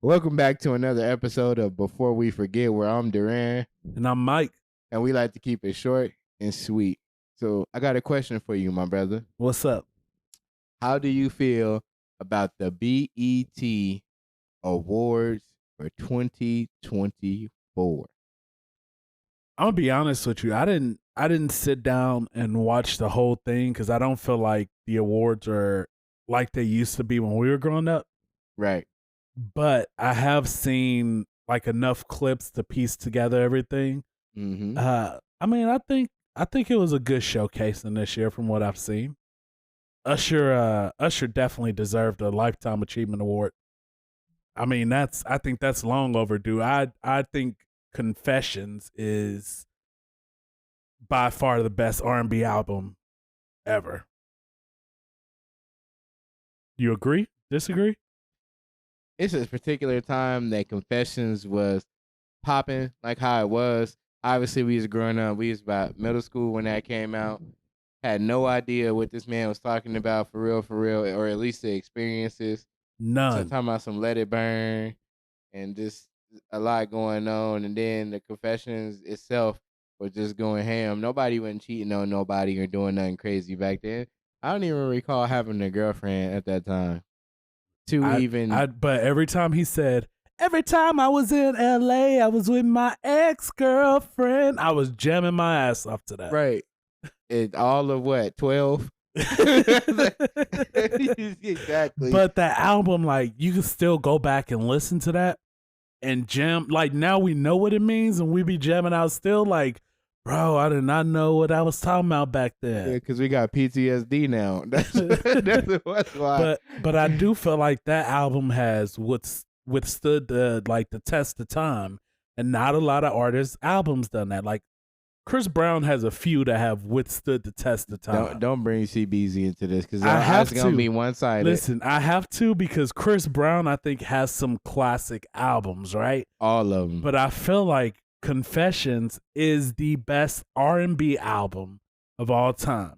Welcome back to another episode of Before We Forget, where I'm Duran, And I'm Mike. and we like to keep it short and sweet. So, I got a question for you, my brother. What's up? How do you feel about the BET Awards for 2024? I'm gonna be honest with you. I didn't sit down and watch the whole thing because I don't feel like the awards are like they used to be when we were growing up. Right. But I have seen like enough clips to piece together everything. Mm-hmm. I think it was a good showcasing this year from what I've seen. Usher definitely deserved a lifetime achievement award. I think that's long overdue. I think Confessions is by far the best R&B album ever. You agree? Disagree? It's a particular time that Confessions was popping like how it was. Obviously, we was growing up. We was about middle school when that came out. Had no idea what this man was talking about for real, or at least the experiences. So None. talking about some Let It Burn and just a lot going on, and then the confessions itself was just going ham. Nobody wasn't cheating on nobody or doing nothing crazy back then. I don't even recall having a girlfriend at that time. To I even I but every time I was in LA, I was with my ex-girlfriend. I was jamming my ass off to that. right, it all of what 12. Exactly. But that album, like, you can still go back and listen to that and jam. Like, now we know what it means, and we be jamming out still. Like, bro, I did not know what I was talking about back Yeah, then. because we got PTSD now. That's why. But I do feel like that album has withstood the test of time, and not a lot of artists' albums done that. Like, Chris Brown has a few that have withstood the test of time. Don't bring CBZ into this because I have it's gonna to. be one sided. Listen, I have to because Chris Brown, I think, has some classic albums, right? All of them. But I feel like Confessions is the best R&B album of all time.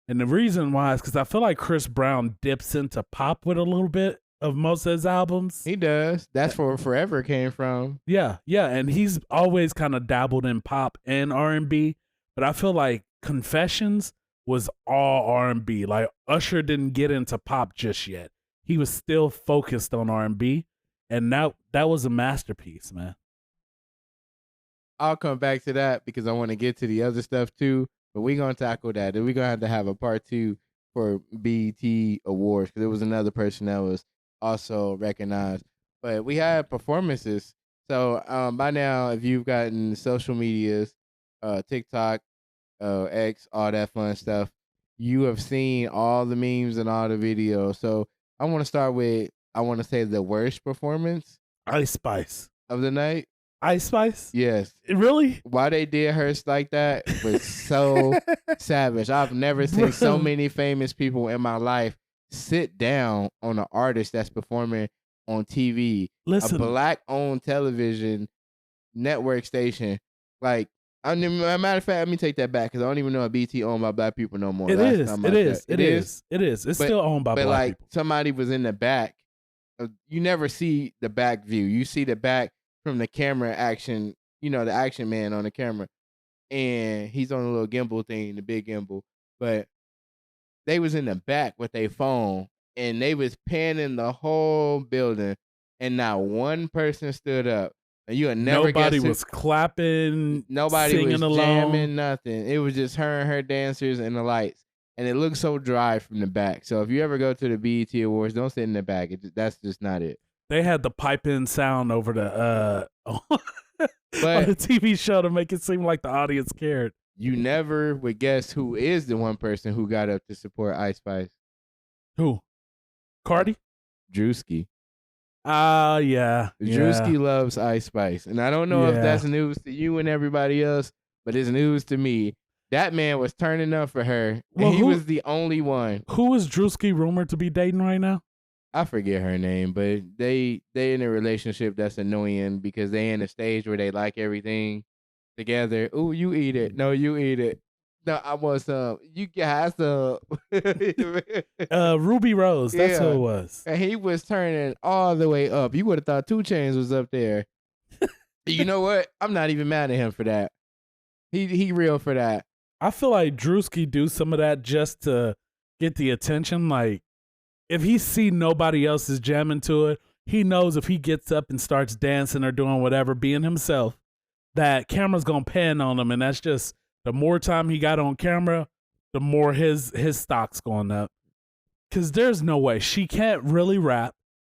And the reason why is because I feel like Chris Brown dips into pop with a little bit of most of his albums. He does. That's where Forever came from. Yeah, and he's always kind of dabbled in pop and R&B, but I feel like Confessions was all R&B. Like, Usher didn't get into pop just yet. He was still focused on R&B, and that was a masterpiece, man. I'll come back to that because I want to get to the other stuff too. But we're gonna tackle that. And we're gonna have a part two for BET Awards because there was another person that was also recognized. But we had performances. So by now, if you've gotten social medias, TikTok, X, all that fun stuff, you have seen all the memes and all the videos. So I want to start with I want to say the worst performance Ice Spice. of the night. Ice Spice? Yes. Really? Why they did her like that was so savage. I've never seen so Bro. many famous people in my life sit down on an artist that's performing on TV, Listen, a black owned television network station. Like, matter of fact, let me take that back because I don't even know if BT owned by black people no more. it Last is. time I It is. checked. It is. It is. It's But- still owned by But black like people. somebody was in the back. You never see the back view. You see the back from the camera action. You know, the action man on the camera, and he's on a little gimbal thing, the big gimbal. But they was in the back with their phone, and they was panning the whole building, and not one person stood up. And you would never Nobody guess was clapping, nobody singing was along. jamming, nothing. It was just her and her dancers and the lights. And it looked so dry from the back. So if you ever go to the BET Awards, don't sit in the back. That's just not it. They had the pipe in sound over the on But the TV show to make it seem like the audience cared. you never would guess who is the one person who got up to support Ice Spice. Who? Cardi? Drewski. Yeah. Drewski loves Ice Spice. And I don't know if Yeah. that's news to you and everybody else, but it's news to me. That man was turning up for her. Well, And he who- was the only one. Who is Drewski rumored to be dating right now? I forget her name, but they in a relationship that's annoying because they in a stage where they like everything together. Ooh, you eat it. No, you eat it. No, I want some. You got some. Ruby Rose, that's who Yeah. it was. And he was turning all the way up. You would have thought 2 Chainz was up there. You know what? I'm not even mad at him for that. He real for that. I feel like Drewski do some of that just to get the attention. Like, if he see nobody else is jamming to it, he knows if he gets up and starts dancing or doing whatever, being himself, that camera's gonna pan on him, and that's just the more time he got on camera, the more his stock's going up. Cause there's no way she can't really rap.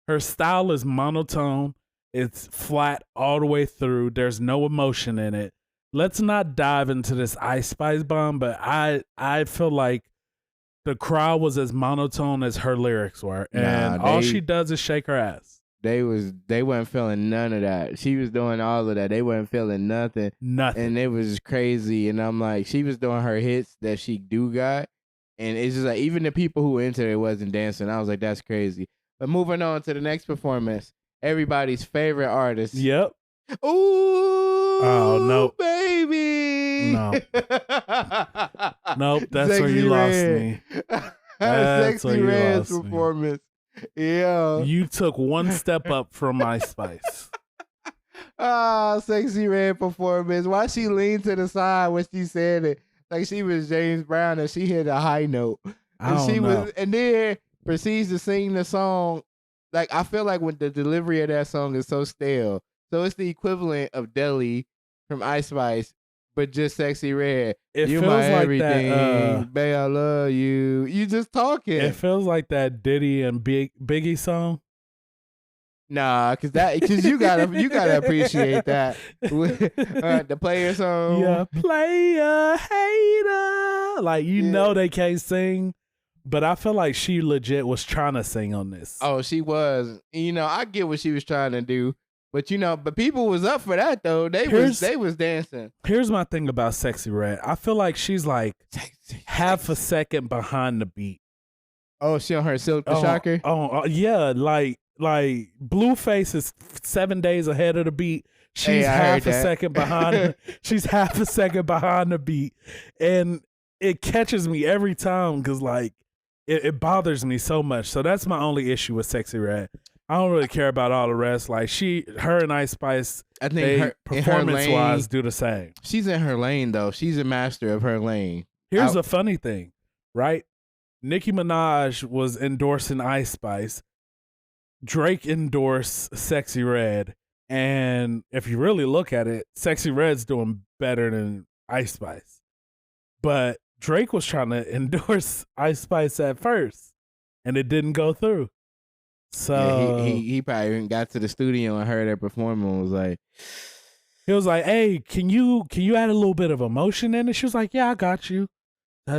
Her style is monotone. It's flat all the way through. There's no emotion in it. Let's not dive into this Ice Spice bomb, but I feel like the crowd was as monotone as her lyrics were, and all she does is shake her ass. They weren't feeling none of that. She was doing all of that. They weren't feeling nothing. And it was crazy. And I'm like, she was doing her hits that she do got. And it's just like, even the people who entered it wasn't dancing. I was like, that's crazy. But moving on to the next performance, everybody's favorite artist. Yep. Ooh. Oh, nope. Baby. No. Nope. That's Sexy where you lost me. That's Sexy Red's performance. Yeah. You took one step up from Ice Spice. Sexy Red performance. Why she leaned to the side when she said it? Like she was James Brown and she hit a high note. And then proceeds to sing the song. Like, I feel like when the delivery of that song is so stale. So it's the equivalent of Deli from Ice Spice, but just Sexy Red. It you feels my like everything, that, babe, I love you. You just talking. It feels like that Diddy and Biggie song. Nah, cause you gotta appreciate that. The player song. Yeah, player hater. Like, you know they can't sing, but I feel like she legit was trying to sing on this. Oh, she was. You know, I get what she was trying to do, but but people was up for that though. They was dancing. Here's my thing about Sexy Red. I feel like she's like half a second behind the beat. Oh, she on her Silk the Shocker? Oh, yeah, like Blueface is 7 days ahead of the beat. She's half a second behind. She's half a second behind the beat, and it catches me every time because like it bothers me so much. So that's my only issue with Sexy Red. I don't really care about all the rest. Like her and Ice Spice, I think performance-wise do the same. She's in her lane though. She's a master of her lane. Here's a funny thing, right? Nicki Minaj was endorsing Ice Spice. Drake endorsed Sexy Red. And if you really look at it, Sexy Red's doing better than Ice Spice. But Drake was trying to endorse Ice Spice at first, and it didn't go through. So yeah, he probably got to the studio and heard her perform and was like, he was like, "Hey, can you add a little bit of emotion in it?" She was like, "Yeah, I got you." No,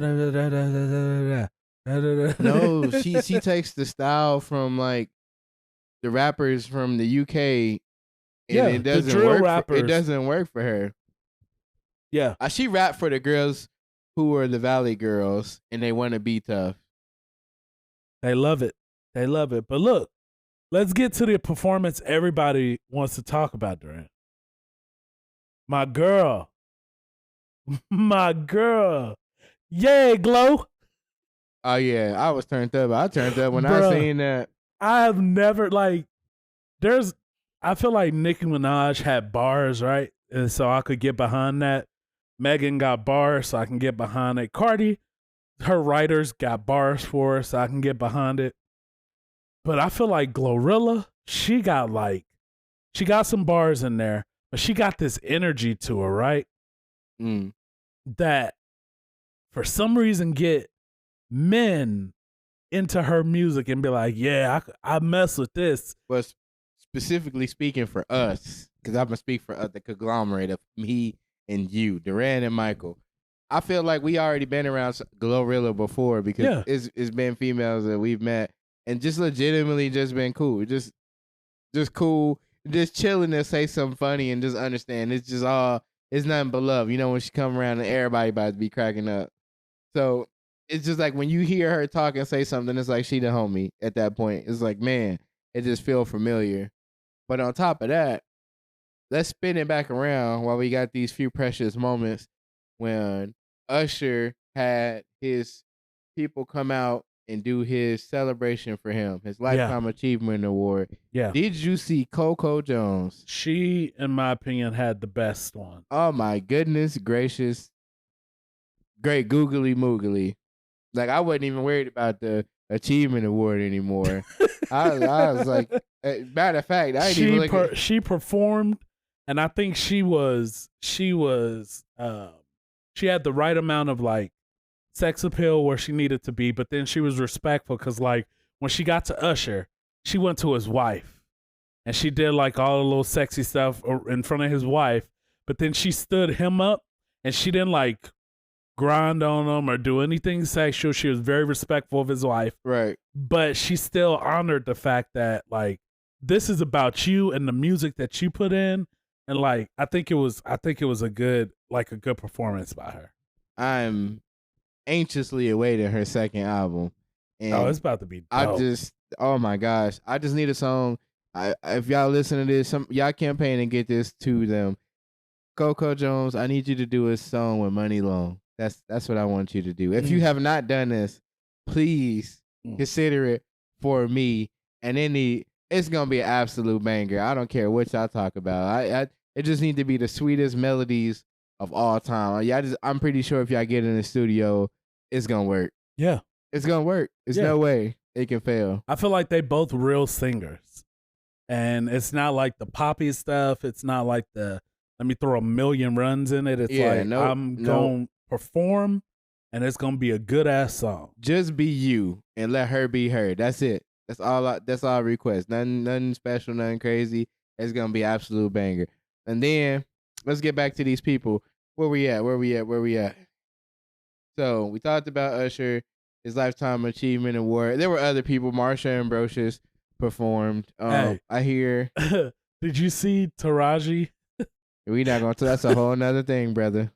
she takes the style from like the rappers from the UK. And it doesn't work. It doesn't work for her. Yeah, she rap for the girls who are the Valley girls, and they want to be tough. They love it. They love it. But look, let's get to the performance everybody wants to talk about, Duran. My girl. Yay, Glow. Oh yeah, I was turned up. I turned up when I seen that. I have never I feel like Nicki Minaj had bars, right? And so I could get behind that. Megan got bars, so I can get behind it. Cardi, her writers got bars for her, so I can get behind it. But I feel like Glorilla, she got some bars in there, but she got this energy to her, right? That for some reason get men into her music and be like, yeah, I mess with this. But specifically speaking for us, because I'm going to speak for the conglomerate of me and you, Duran and Michael. I feel like we already been around Glorilla before because it's been females that we've met and just legitimately just been cool. Just cool. Just chilling and say something funny and just understand. It's just it's nothing but love. You know, when she come around and everybody about to be cracking up. So it's just like when you hear her talk and say something, it's like she the homie at that point. It's like, man, it just feel familiar. But on top of that, let's spin it back around while we got these few precious moments when Usher had his people come out and do his celebration for him, his Lifetime Achievement Award. Yeah. Did you see Coco Jones? She, in my opinion, had the best one. Oh my goodness gracious. Great googly moogly. Like, I wasn't even worried about the Achievement Award anymore. I was like, matter of fact, I didn't even look at... She performed, and I think she had the right amount of like sex appeal where she needed to be, but then she was respectful because like when she got to Usher, she went to his wife and she did like all the little sexy stuff in front of his wife, but then she stood him up and she didn't like grind on him or do anything sexual. She was very respectful of his wife. Right. But she still honored the fact that like this is about you and the music that you put in. And like I think it was a good performance by her. I'm anxiously awaiting her second album. And it's about to be dope. Oh my gosh. I just need a song. If y'all listen to this, y'all campaign and get this to them. Coco Jones, I need you to do a song with Money Long. That's what I want you to do. If you have not done this, please consider it for me. And it's gonna be an absolute banger. I don't care what y'all talk about. It just need to be the sweetest melodies of all time. I'm pretty sure if y'all get in the studio, it's gonna work. Yeah, it's gonna work. There's no way it can fail. I feel like they both real singers, and it's not like the poppy stuff. It's not like the let me throw a million runs in it. It's I'm gonna perform, and it's gonna be a good ass song. Just be you and let her be her. That's it. That's all I request. Nothing special, nothing crazy. It's gonna be absolute banger. And then let's get back to these people. Where we at? So we talked about Usher, his Lifetime Achievement Award. There were other people. Marsha Ambrosius performed. Hey. I hear. Did you see Taraji? We not gonna. That's a whole nother thing, brother.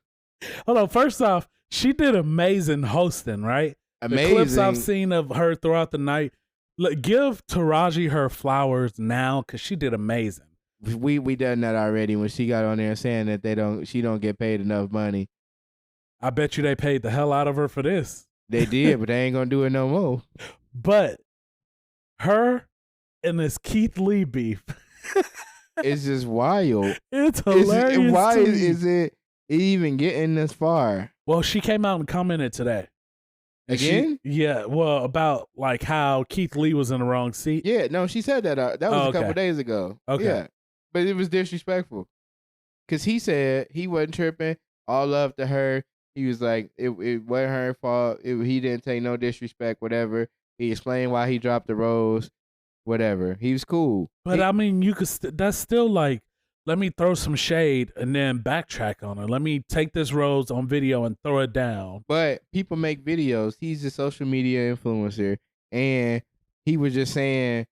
Hold on. First off, she did amazing hosting, right? Amazing. The clips I've seen of her throughout the night. Look, give Taraji her flowers now because she did amazing. We done that already when she got on there saying that she don't get paid enough money. I bet you they paid the hell out of her for this. They did, but they ain't gonna do it no more. But her and this Keith Lee beef. It's just wild. It's hilarious. Why is it even getting this far? Well, she came out and commented today. Again? Well, about like how Keith Lee was in the wrong seat. Yeah, no, she said that. That was a couple days ago. Okay. Yeah, but it was disrespectful. Because he said he wasn't tripping. All love to her. He was like, it wasn't her fault. He didn't take no disrespect, whatever. He explained why he dropped the rose, whatever. He was cool. But I mean, you could. That's still like, let me throw some shade and then backtrack on her. Let me take this rose on video and throw it down. But people make videos. He's a social media influencer, and he was just saying,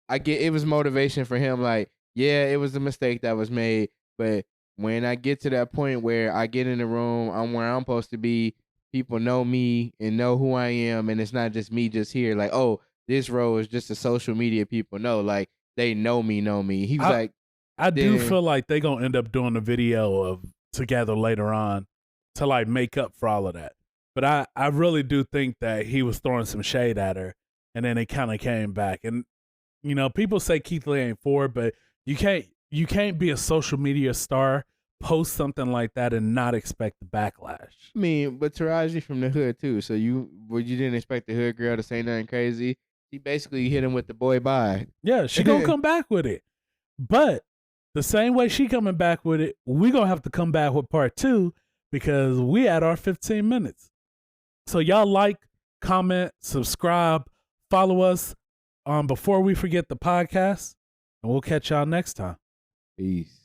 it was motivation for him. Like, yeah, it was a mistake that was made, but when I get to that point where I get in the room, I'm where I'm supposed to be, people know me and know who I am, and it's not just me just here. Like, oh, this role is just a social media people know. Like, they know me. He was I do feel like they gonna end up doing a video of together later on to like make up for all of that. But I really do think that he was throwing some shade at her, and then it kind of came back. And you know, people say Keith Lee ain't for it, but you can't be a social media star, post something like that, and not expect the backlash. I mean, but Taraji from the hood too, so you didn't expect the hood girl to say nothing crazy. She basically hit him with the boy bye. Yeah, she gonna come back with it, but the same way she coming back with it, we gonna have to come back with part 2 because we at our 15 minutes. So y'all like, comment, subscribe, follow us before we forget the podcast, and we'll catch y'all next time. Peace.